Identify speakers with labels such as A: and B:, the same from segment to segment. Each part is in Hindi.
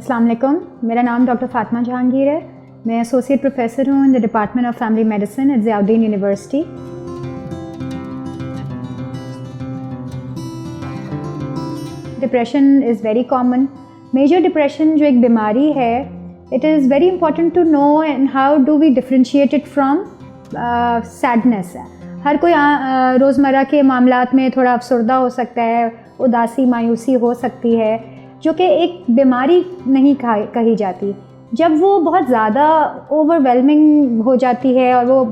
A: अस्सलाम वालेकुम, मेरा नाम डॉक्टर फातिमा जहांगीर है। मैं एसोसिएट प्रोफेसर हूँ in the department of family medicine at Ziauddin university. Depression is very common. Major depression जो एक बीमारी है, it is very important to know and how do we differentiate it from sadness. हर कोई रोज़मर्रा के मामलात में थोड़ा अफसरदा हो सकता है, उदासी मायूसी हो सकती है, जो कि एक बीमारी नहीं कही जाती। जब वो बहुत ज़्यादा ओवरवेलमिंग हो जाती है और वो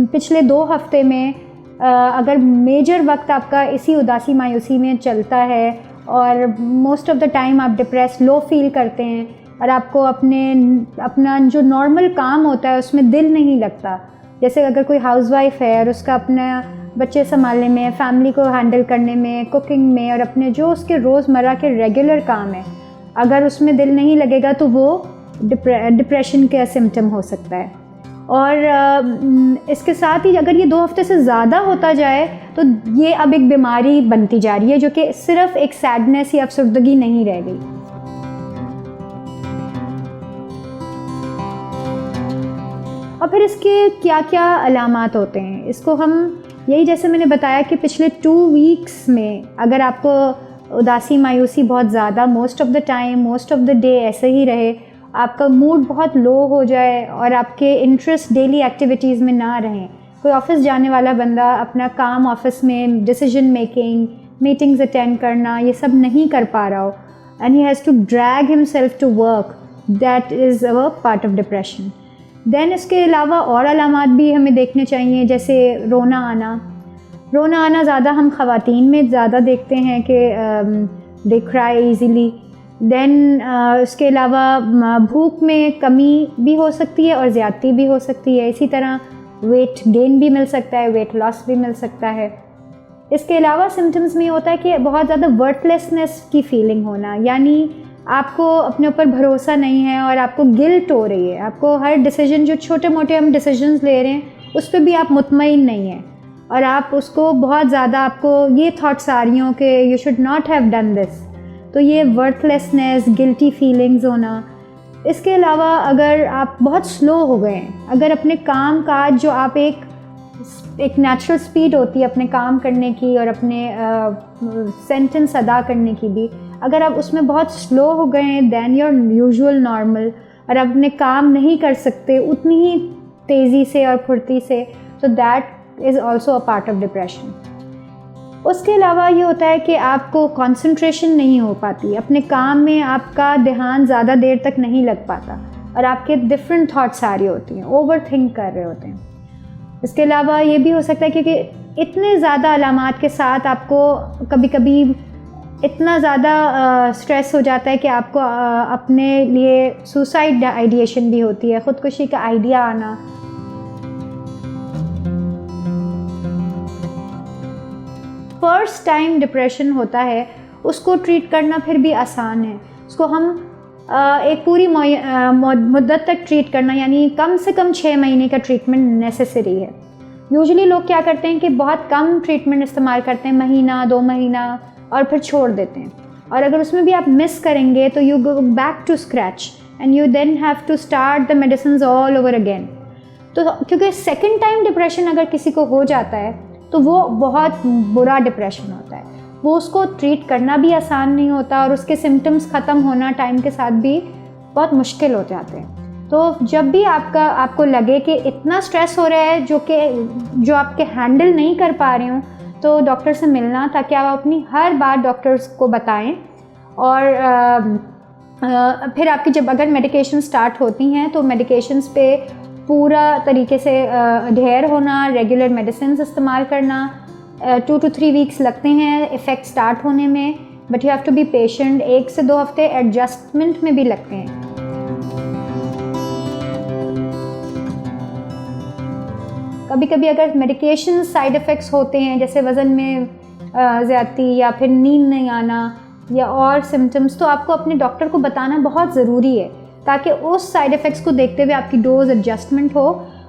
A: पिछले 2 हफ्ते में अगर मेजर वक्त आपका इसी उदासी मायूसी में चलता है और मोस्ट ऑफ द टाइम आप डिप्रेस लो फील करते हैं और आपको अपना जो नॉर्मल काम होता है उसमें दिल नहीं लगता। जैसे अगर कोई हाउसवाइफ है और उसका अपना बच्चे संभालने में, फैमिली को हैंडल करने में, कुकिंग में और अपने जो उसके रोज़मर्रा के रेगुलर काम है, अगर उसमें दिल नहीं लगेगा तो वो डिप्रेशन का सिम्टम हो सकता है। और इसके साथ ही अगर ये 2 हफ्ते से ज़्यादा होता जाए तो ये अब एक बीमारी बनती जा रही है, जो कि सिर्फ एक सैडनेस या अफसरदगी नहीं रह गई। और फिर इसके क्या क्या अलामात होते हैं, इसको हम यही जैसे मैंने बताया कि पिछले 2 वीक्स में अगर आपको उदासी मायूसी बहुत ज़्यादा most of the time, most of the day ऐसे ही रहे, आपका मूड बहुत लो हो जाए और आपके इंटरेस्ट डेली एक्टिविटीज़ में ना रहें, कोई ऑफिस जाने वाला बंदा अपना काम ऑफिस में डिसीजन मेकिंग, मीटिंग्स अटेंड करना, ये सब नहीं कर पा रहा हो and he has to drag himself to work, that is a part of depression. Then इसके अलावा और अलामात भी हमें देखने चाहिए, जैसे रोना आना ज़्यादा हम ख़वातीन में ज़्यादा देखते हैं कि दे क्राई ईज़िली। देन इसके अलावा भूख में कमी भी हो सकती है और ज़्यादती भी हो सकती है। इसी तरह वेट गेन भी मिल सकता है, वेट लॉस भी मिल सकता है। इसके अलावा सिम्टम्स में होता है कि बहुत ज़्यादा वर्थलेसनेस की फीलिंग होना, यानी आपको अपने ऊपर भरोसा नहीं है और आपको गिल्ट हो रही है, आपको हर डिसीजन जो छोटे मोटे हम डिसीजंस ले रहे हैं उस पर भी आप मुतमईन नहीं हैं और आप उसको बहुत ज़्यादा आपको ये थॉट्स आ रही हों कि you should not have done this, तो ये वर्थलेसनेस, गिल्टी फीलिंग्स होना। इसके अलावा अगर आप बहुत स्लो हो गए हैं, अगर अपने काम काज जो आप एक नेचुरल स्पीड होती है अपने काम करने की और अपने सेंटेंस अदा करने की भी, अगर आप उसमें बहुत स्लो हो गए हैं दैन योर यूजुअल नॉर्मल और अपने काम नहीं कर सकते उतनी ही तेज़ी से और फुर्ती से, तो that is also a part of depression. उसके अलावा ये होता है कि आपको कंसंट्रेशन नहीं हो पाती, अपने काम में आपका ध्यान ज़्यादा देर तक नहीं लग पाता और आपके डिफरेंट थॉट्स आ रही होती हैं, ओवर थिंक कर रहे होते हैं। इसके अलावा ये भी हो सकता है क्योंकि इतने ज़्यादा अलामात के साथ आपको कभी कभी इतना ज़्यादा स्ट्रेस हो जाता है कि आपको अपने लिए सुसाइड आइडिएशन भी होती है, ख़ुदकुशी का आइडिया आना। फर्स्ट टाइम डिप्रेशन होता है उसको ट्रीट करना फिर भी आसान है, उसको हम एक पूरी मुद्दत तक ट्रीट करना, यानी कम से कम 6 महीने का ट्रीटमेंट नेसेसरी है। यूजुअली लोग क्या करते हैं कि बहुत कम ट्रीटमेंट इस्तेमाल करते हैं, महीना 2 महीना, और फिर छोड़ देते हैं। और अगर उसमें भी आप मिस करेंगे तो you go back to scratch and you then have to start the medicine all over again. तो क्योंकि सेकेंड टाइम डिप्रेशन अगर किसी को हो जाता है तो वो बहुत बुरा डिप्रेशन होता है, वो उसको ट्रीट करना भी आसान नहीं होता और उसके सिम्टम्स ख़त्म होना टाइम के साथ भी बहुत मुश्किल हो जाते हैं। तो जब भी आपको लगे कि इतना स्ट्रेस हो रहा है जो आपके हैंडल नहीं कर पा रहे हों, तो डॉक्टर से मिलना, ताकि आप अपनी हर बात डॉक्टर्स को बताएं। और फिर आपकी जब अगर मेडिकेशन स्टार्ट होती हैं तो मेडिकेशंस पे पूरा तरीके से अडेयर होना, रेगुलर मेडिसिन इस्तेमाल करना। 2 to 3 वीक्स लगते हैं इफ़ेक्ट स्टार्ट होने में, but you have to be patient. 1 से 2 हफ्ते एडजस्टमेंट में भी लगते हैं। कभी कभी अगर मेडिकेशन साइड इफ़ेक्ट्स होते हैं, जैसे वज़न में ज़्यादती या फिर नींद नहीं आना या और सिम्टम्स, तो आपको अपने डॉक्टर को बताना बहुत ज़रूरी है, ताकि उस साइड इफ़ेक्ट्स को देखते हुए आपकी डोज एडजस्टमेंट हो।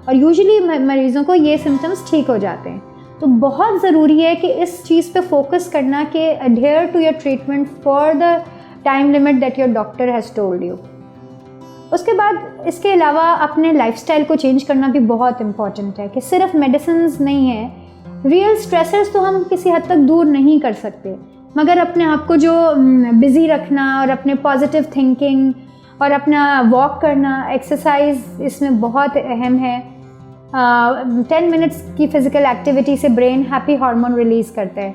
A: और यूजुअली मरीज़ों को ये सिम्टम्स ठीक हो जाते हैं। तो बहुत ज़रूरी है कि इस चीज़ पे फोकस करना कि adhere to your treatment for the time limit that your doctor has told you. उसके बाद इसके अलावा अपने लाइफस्टाइल को चेंज करना भी बहुत इम्पॉर्टेंट है कि सिर्फ मेडिसिन्स नहीं है, रियल स्ट्रेसर्स तो हम किसी हद तक दूर नहीं कर सकते, मगर अपने आप को जो बिज़ी रखना और अपने पॉजिटिव थिंकिंग और अपना वॉक करना, एक्सरसाइज इसमें बहुत अहम है। 10 मिनट्स की फ़िज़िकल एक्टिविटी से ब्रेन हैप्पी हार्मोन रिलीज़ करता है,